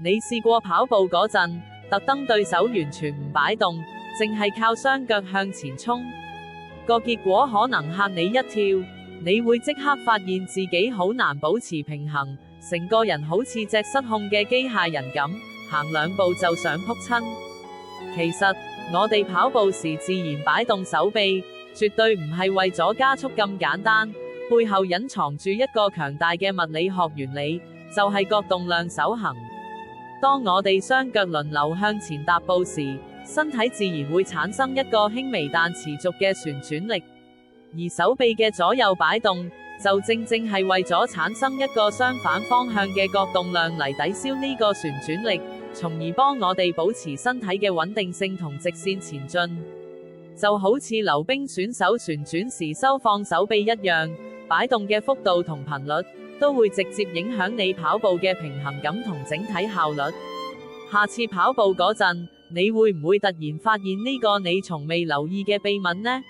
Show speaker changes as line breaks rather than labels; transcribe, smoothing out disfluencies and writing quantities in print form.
你試過跑步嗰陣，特登對手完全唔擺動，淨係靠雙腳向前衝，個結果可能嚇你一跳，你會即刻發現自己好難保持平衡，成個人好似隻失控嘅機械人咁，行兩步就想撲親。其實，我哋跑步時自然擺動手臂，絕對唔係為咗加速咁簡單，背後隱藏住一個強大嘅物理學原理，就係角動量守恆。當我哋雙腳輪流向前踏步時，身體自然會產生一個輕微但持續嘅旋轉力，而手臂嘅左右擺動，就正正係為咗產生一個相反方向嘅角動量嚟抵消呢個旋轉力，從而幫我哋保持身體嘅穩定性同直線前進。就好似溜冰選手旋轉時收放手臂一樣，擺動嘅幅度同頻率，都會直接影響你跑步嘅平衡感同整體效率。下次跑步嗰陣，你會唔會突然發現呢個你從未留意嘅秘密呢？